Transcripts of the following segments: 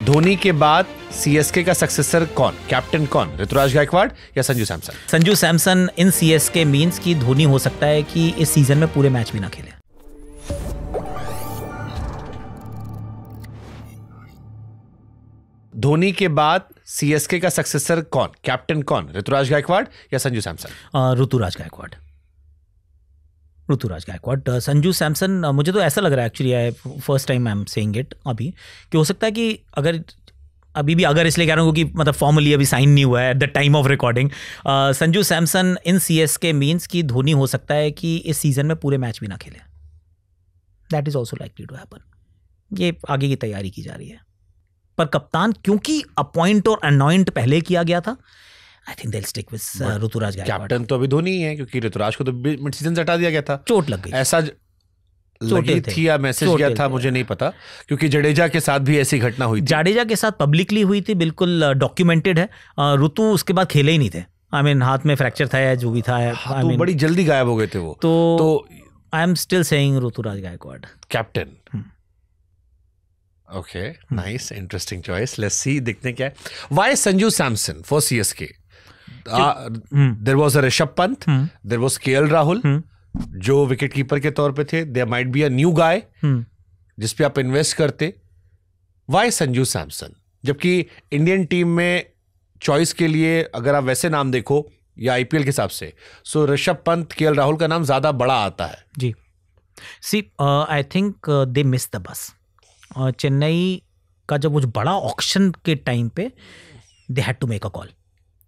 धोनी के बाद सीएसके का सक्सेसर कौन, कैप्टन कौन, ऋतुराज गायकवाड़ या संजू सैमसन? संजू सैमसन इन सीएसके मींस कि धोनी हो सकता है कि इस सीजन में पूरे मैच भी ना खेले। धोनी के बाद सीएसके का सक्सेसर कौन, कैप्टन कौन, ऋतुराज गायकवाड़ या संजू सैमसन? ऋतुराज गायकवाड़। ऋतुराज गायकवाड़। संजू सैमसन मुझे तो ऐसा लग रहा है actually, first time I am saying it अभी, कि हो सकता है कि अगर इसलिए कह रहा हूँ कि मतलब फॉर्मली अभी साइन नहीं हुआ है at the time of recording. Sanju Samson in CSK means कि धोनी हो सकता है कि इस सीजन में पूरे मैच भी ना खेले। That is also likely to happen. ये आगे की तैयारी की जा रही है, पर कप्तान क्योंकि अपॉइंट और अनॉइंट पहले किया गया था, I think they will stick with Ruturaj Gaikwad. Captain तो अभी धोनी ही है, क्योंकि ऋतुराज को तो मिड सीजन से हटा दिया गया था, चोट लग गई, ऐसा लगी थी या मैसेज गया था मुझे नहीं पता, क्योंकि जडेजा के साथ भी ऐसी घटना हुई थी। जडेजा के साथ पब्लिकली हुई थी, बिल्कुल डॉक्यूमेंटेड है। ऋतु उसके बाद खेले ही नहीं थे। आई मीन हाथ में फ्रैक्चर था या जो भी था, आई मीन बड़ी जल्दी गायब हो गए थे वो। तो I am still saying Ruturaj Gaikwad captain. Okay, nice, interesting choice. Let's see, देखते हैं क्या है। Why Sanju Samson for CSK? There was a Rishabh Pant, there was KL Rahul जो विकेट कीपर के तौर पे थे, there might be a new guy जिस पे आप इन्वेस्ट करते। व्हाई संजू सैमसन? जबकि इंडियन टीम में चॉइस के लिए अगर आप वैसे नाम देखो या आईपीएल के हिसाब से, सो ऋषभ पंत, केएल राहुल का नाम ज्यादा बड़ा आता है। जी, see I think they miss the bus. Chennai का जब वो बड़ा ऑक्शन के टाइम पे they had to make a call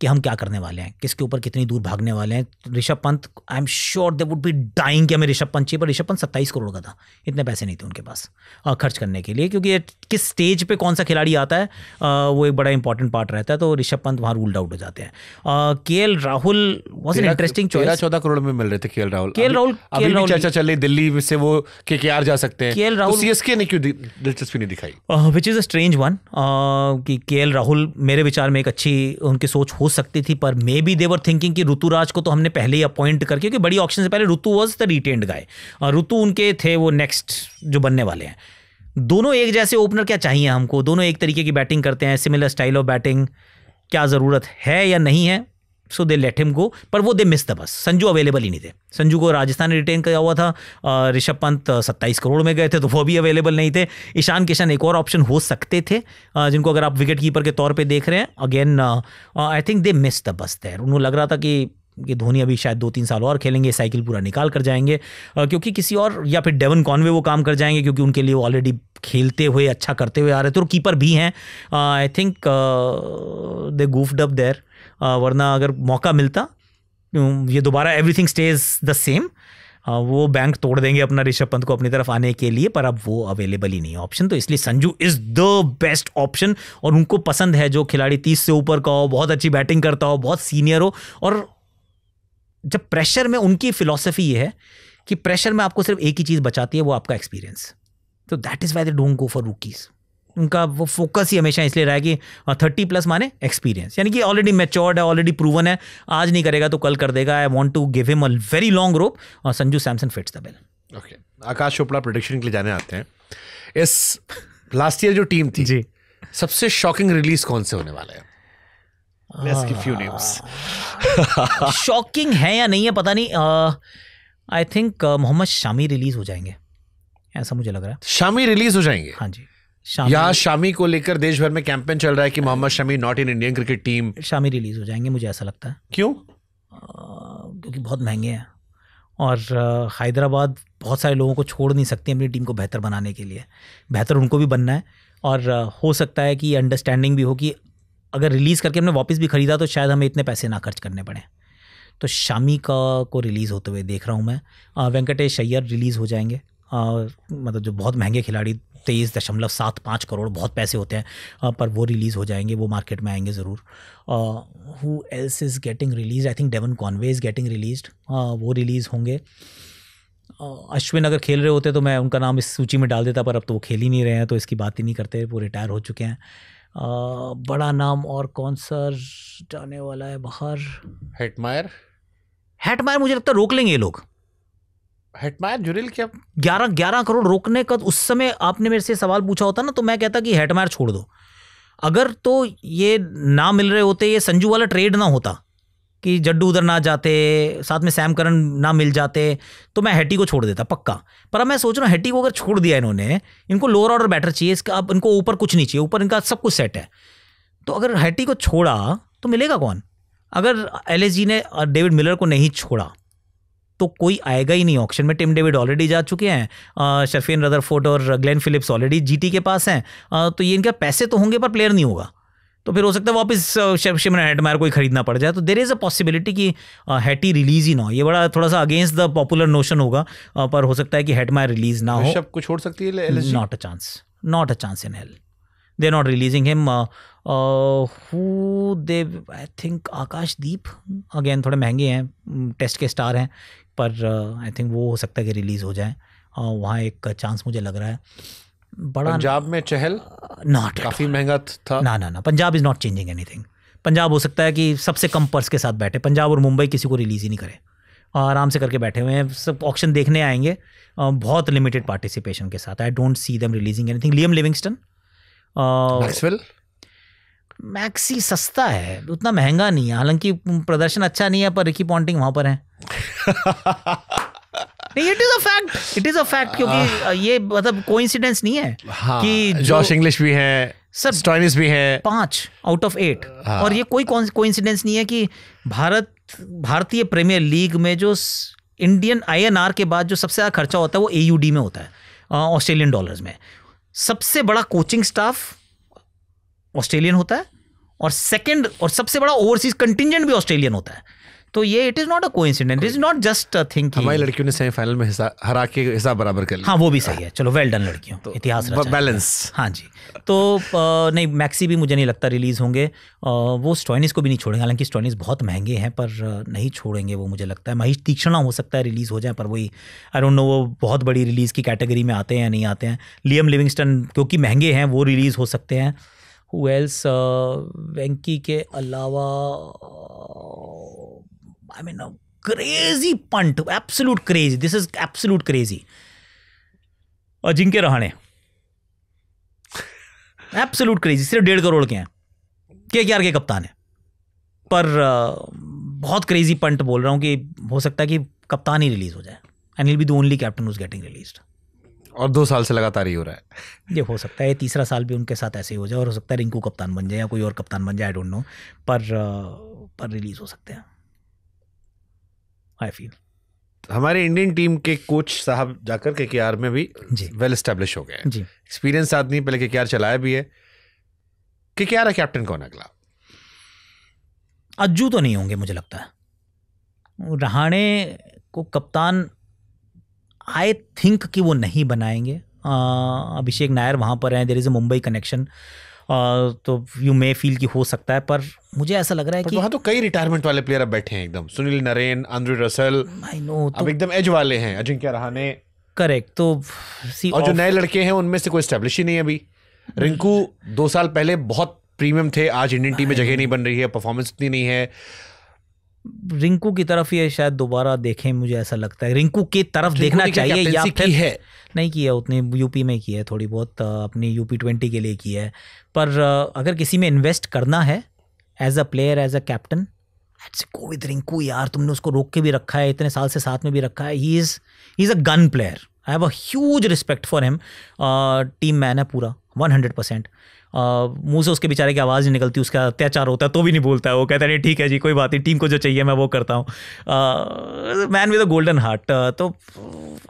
कि हम क्या करने वाले हैं, किसके ऊपर कितनी दूर भागने वाले हैं। Rishabh Pant, I am sure they would be dying कि हमें ऋषभ पंत चाहिए, पर ऋषभ पंत 27 करोड़ का था, इतने पैसे नहीं थे उनके पास खर्च करने के लिए, क्योंकि किस स्टेज पे कौन सा खिलाड़ी आता है वो एक बड़ा इंपॉर्टेंट पार्ट रहता है। तो ऋषभ पंत वहाँ रूल्ड आउट हो जाते हैं। KL Rahul was an interesting choice. 13-14 crore में मिल रहे थे केएल राहुल। अभी भी चर्चा चल रही दिल्ली से वो केकेआर जा सकते हैं। केएल राहुल सीएसके ने क्यों दिलचस्पी नहीं दिखाई? Which is a strange one, कि केएल राहुल मेरे विचार में एक अच्छी उनकी सोच हो सकती थी, पर may be they were thinking कि ऋतुराज को तो हमने पहले ही अपॉइंट करके, क्योंकि बड़ी ऑक्शन से पहले ऋतु वाज द रिटेन्ड गाय, और ऋतु उनके थे वो नेक्स्ट जो बनने वाले हैं। दोनों एक जैसे ओपनर क्या चाहिए हमको, दोनों एक तरीके की बैटिंग करते हैं, सिमिलर स्टाइल ऑफ बैटिंग, क्या ज़रूरत है या नहीं है, सो दे लेट हिम गो। पर वो दे मिस द बस। संजू अवेलेबल ही नहीं थे। संजू को राजस्थान ने रिटेन किया हुआ था, ऋषभ पंत 27 करोड़ में गए थे तो वो भी अवेलेबल नहीं थे। ईशान किशन एक और ऑप्शन हो सकते थे, जिनको अगर आप विकेट कीपर के तौर पे देख रहे हैं। Again I think they miss the bus there. उनको लग रहा था कि धोनी अभी शायद 2-3 साल और खेलेंगे, साइकिल पूरा निकाल कर जाएंगे, क्योंकि किसी और, या फिर डेवन कॉनवे वो काम कर जाएंगे, क्योंकि उनके लिए वो ऑलरेडी खेलते हुए अच्छा करते हुए आ रहे थे और कीपर भी हैं। I think they goofed up there. वरना अगर मौका मिलता, ये दोबारा एवरीथिंग स्टेज द सेम, वो बैंक तोड़ देंगे अपना ऋषभ पंत को अपनी तरफ आने के लिए, पर अब वो अवेलेबल ही नहीं है ऑप्शन। तो इसलिए Sanju is the best option, और उनको पसंद है जो खिलाड़ी 30 से ऊपर का हो, बहुत अच्छी बैटिंग करता हो, बहुत सीनियर हो। और जब प्रेशर में उनकी फिलॉसफी ये है कि प्रेशर में आपको सिर्फ एक ही चीज़ बचाती है, वो आपका एक्सपीरियंस। तो that is why they don't go for rookies. उनका वो फोकस ही हमेशा इसलिए रहा है कि 30+ माने एक्सपीरियंस, यानी कि ऑलरेडी मैच्योर्ड है, ऑलरेडी प्रूवन है, आज नहीं करेगा तो कल कर देगा। I want to give him a very long rope, और Sanju Samson fits the bill. Okay, Aakash Chopra prediction के लिए जाने आते हैं। इस लास्ट ईयर जो टीम थी जी, सबसे शॉकिंग रिलीज कौन से होने वाला है? Let's give few names. Shocking है या नहीं है पता नहीं। I think Mohammed Shami release हो जाएंगे, ऐसा मुझे लग रहा है। शामी रिलीज हो जाएंगे? हाँ जी। यहाँ शामी को लेकर देश भर में कैंपेन चल रहा है कि Mohammed Shami not in Indian cricket team. Shami release हो जाएंगे, मुझे ऐसा लगता है। क्यों? क्योंकि बहुत महंगे हैं, और हैदराबाद बहुत सारे लोगों को छोड़ नहीं सकती अपनी टीम को बेहतर बनाने के लिए। बेहतर उनको भी बनना है, और हो सकता है कि अंडरस्टैंडिंग भी हो कि अगर रिलीज़ करके हमने वापस भी ख़रीदा तो शायद हमें इतने पैसे ना खर्च करने पड़े। तो शामी को रिलीज़ होते हुए देख रहा हूँ मैं। वेंकटेश अय्यर रिलीज़ हो जाएंगे, मतलब जो बहुत महंगे खिलाड़ी, 23.75 करोड़ बहुत पैसे होते हैं, पर वो रिलीज़ हो जाएंगे, वो मार्केट में आएंगे ज़रूर। Who else is getting release? I think Devon Conway is getting released, वो रिलीज़ होंगे। अश्विन अगर खेल रहे होते तो मैं उनका नाम इस सूची में डाल देता, पर अब तो वो खेल ही नहीं रहे हैं, तो इसकी बात ही नहीं करते, वो रिटायर हो चुके हैं। बड़ा नाम और कौन सा जाने वाला है बाहर? हेटमायर मुझे लगता है रोक लेंगे ये लोग। हेटमायर जुरिल क्या 11 करोड़ रोकने का, उस समय आपने मेरे से सवाल पूछा होता ना तो मैं कहता कि हेटमायर छोड़ दो, अगर तो ये ना मिल रहे होते, ये संजू वाला ट्रेड ना होता कि जड्डू उधर ना जाते, साथ में सैम करन ना मिल जाते, तो मैं हेटी को छोड़ देता पक्का। पर अब मैं सोच रहा हूँ हेटी को अगर छोड़ दिया इन्होंने, इनको लोअर ऑर्डर बैटर चाहिए, इसका अब इनको ऊपर कुछ नहीं चाहिए, ऊपर इनका सब कुछ सेट है। तो अगर हेटी को छोड़ा तो मिलेगा कौन? अगर एलएसजी ने डेविड मिलर को नहीं छोड़ा तो कोई आएगा ही नहीं ऑक्शन में। टिम डेविड ऑलरेडी जा चुके हैं, शर्फिन रदरफोर्ड और ग्लेन फिलिप्स ऑलरेडी जीटी के पास हैं, तो ये इनके पैसे तो होंगे पर प्लेयर नहीं होगा। तो फिर हो सकता है वापस शिमरन हेटमायर को ही खरीदना पड़ जाए। तो देयर इज़ अ पॉसिबिलिटी कि हेटी रिलीज ही ना हो। ये बड़ा थोड़ा सा अगेंस्ट द पॉपुलर नोशन होगा, पर हो सकता है कि हेटमायर रिलीज ना हो। ऋषभ को छोड़ सकती है LSG? Not a chance in hell. They are not releasing him. Who they, I think Akashdeep, again थोड़े महंगे हैं, टेस्ट के स्टार हैं, पर आई थिंक वो हो सकता है कि रिलीज़ हो जाए। वहाँ एक चांस मुझे लग रहा है बड़ा। पंजाब में चहल नॉट काफ़ी महंगा था। ना Punjab is not changing anything. Punjab हो सकता है कि सबसे कम पर्स के साथ बैठे, पंजाब और मुंबई किसी को रिलीज़ ही नहीं करे, आराम से करके बैठे हुए हैं, सब ऑक्शन देखने आएंगे बहुत लिमिटेड पार्टिसिपेशन के साथ। I don't see them releasing anything. Liam Livingstone, Maxwell, maxi सस्ता है, उतना महंगा नहीं है, हालांकि प्रदर्शन अच्छा नहीं है, पर रिकी पॉन्टिंग वहाँ पर है। नहीं, इट इज अ फैक्ट, क्योंकि ये मतलब कोइंसिडेंस नहीं है। हाँ, कि जॉश इंग्लिश भी है, सर स्टॉइनिस भी है, 5 आउट ऑफ 8। और ये कोई कोइंसिडेंस नहीं है कि भारतीय प्रीमियर लीग में जो इंडियन INR के बाद जो सबसे ज़्यादा खर्चा होता है वो AUD में होता है, ऑस्ट्रेलियन डॉलर्स में। सबसे बड़ा कोचिंग स्टाफ ऑस्ट्रेलियन होता है, और सेकंड और सबसे बड़ा ओवरसीज कंटिंजेंट भी ऑस्ट्रेलियन होता है। तो ये it is not a coincidence, it is not just a thing. हमारी लड़कियों ने सेमीफाइनल में हरा के हिसाब बराबर कर लिया। हाँ, वो भी सही है, चलो वेल डन लड़कियों, तो इतिहास रचा है। बैलेंस। हाँ जी। तो नहीं, मैक्सी भी मुझे नहीं लगता रिलीज होंगे। वो स्टॉइनिस को भी नहीं छोड़ेंगे, हालांकि स्टॉइनिस बहुत महंगे हैं, पर नहीं छोड़ेंगे वो मुझे लगता है। महेश तीक्ष्णा हो सकता है रिलीज हो जाए, पर वही आई डोंट नो वो बहुत बड़ी रिलीज की कैटेगरी में आते हैं या नहीं आते हैं। लियम लिविंगस्टन क्योंकि महंगे हैं वो रिलीज हो सकते हैं। Who else? वेंकी के अलावा I mean a crazy punt, absolute crazy, this is absolute crazy, Ajinkya Rahane, absolute crazy, सिर्फ 1.5 करोड़ के हैं, KKR के कप्तान है, पर बहुत क्रेजी पंट बोल रहा हूँ कि हो सकता है कि कप्तान ही रिलीज हो जाए, and he'll be the only captain who's getting released। और 2 साल से लगातार ही हो रहा है। ये हो सकता है 3रा साल भी उनके साथ ऐसे ही हो जाए, और हो सकता है रिंकू कप्तान बन जाए या कोई और कप्तान बन जाए, आई डोंट नो, पर रिलीज हो सकते हैं, आई फील। हमारे इंडियन टीम के कोच साहब जाकर KKR में भी वेल एस्टेब्लिश हो गए हैं जी। एक्सपीरियंस आदमी, पहले KKR चलाया भी है। KKR का कैप्टन कौन है अगला? अज्जू तो नहीं होंगे मुझे लगता है। रहाणे को कप्तान आई थिंक कि वो नहीं बनाएंगे। अभिषेक नायर वहाँ पर हैं, there is a Mumbai connection, तो यू मे फील कि हो सकता है, पर मुझे ऐसा लग रहा है कि वहाँ तो कई रिटायरमेंट वाले प्लेयर अब बैठे हैं एकदम। Sunil Narine, Andre Russell, I know, अब एकदम एज वाले हैं, अजिंक्य रहाणे। करेक्ट। तो और जो नए लड़के हैं उनमें से कोई एस्टेब्लिश ही नहीं है अभी। रिंकू 2 साल पहले बहुत प्रीमियम थे, आज इंडियन टीम में जगह नहीं बन रही है, परफॉर्मेंस इतनी नहीं है। रिंकू की तरफ ये शायद दोबारा देखें, मुझे ऐसा लगता है रिंकू की तरफ देखना चाहिए, या फिर है नहीं की है उतनी, यूपी में की है थोड़ी बहुत, अपनी UP20 के लिए की है, पर अगर किसी में इन्वेस्ट करना है as a player, as a captain, let's go with Rinku यार। तुमने उसको रोक के भी रखा है, इतने साल से साथ में भी रखा है, he is a gun player, I have a huge respect for him. Team man है पूरा 100%। मुंह से उसके बेचारे की आवाज़ नहीं निकलती, उसका अत्याचार होता है तो भी नहीं बोलता है, वो कहता है नहीं ठीक है जी, कोई बात नहीं, टीम को जो चाहिए मैं वो करता हूँ। Man with a golden heart. तो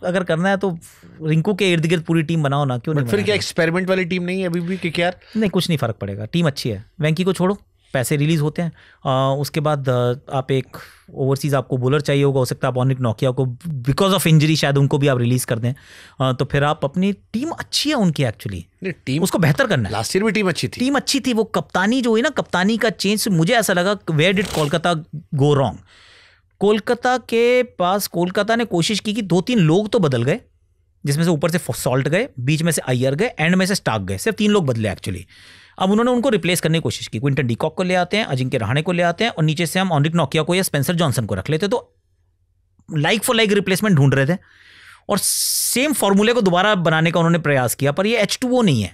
अगर करना है तो रिंकू के इर्द गिर्द पूरी टीम बनाओ ना, क्यों नहीं? फिर क्या एक्सपेरिमेंट वाली टीम नहीं है अभी भी KKR? नहीं, कुछ नहीं फ़र्क पड़ेगा, टीम अच्छी है। वेंकी को छोड़ो, पैसे रिलीज़ होते हैं, उसके बाद आप एक ओवरसीज़ आपको बॉलर चाहिए होगा, हो सकता है आप ऑनिक नोकिया को बिकॉज ऑफ इंजरी शायद उनको भी आप रिलीज़ कर दें, तो फिर आप अपनी टीम अच्छी है उनकी, एक्चुअली टीम उसको बेहतर करना है। लास्ट ईयर भी टीम अच्छी थी, वो कप्तानी जो हुई ना, कप्तानी का चेंज मुझे ऐसा लगा, where did Kolkata go wrong? Kolkata के पास, कोलकाता ने कोशिश की कि 2-3 लोग तो बदल गए, जिसमें से ऊपर से सॉल्ट गए, बीच में से अय्यर गए, एंड में से स्टार्क गए, सिर्फ 3 लोग बदले एक्चुअली। अब उन्होंने उनको रिप्लेस करने की कोशिश की, क्विंटन डीकॉक को ले आते हैं, अजिंक्य रहाणे को ले आते हैं, और नीचे से हम ऑनिक नोकिया को या स्पेंसर जॉनसन को रख लेते, तो लाइक फॉर लाइक रिप्लेसमेंट ढूंढ रहे थे, और सेम फॉर्मूले को दोबारा बनाने का उन्होंने प्रयास किया, पर ये H2O नहीं है,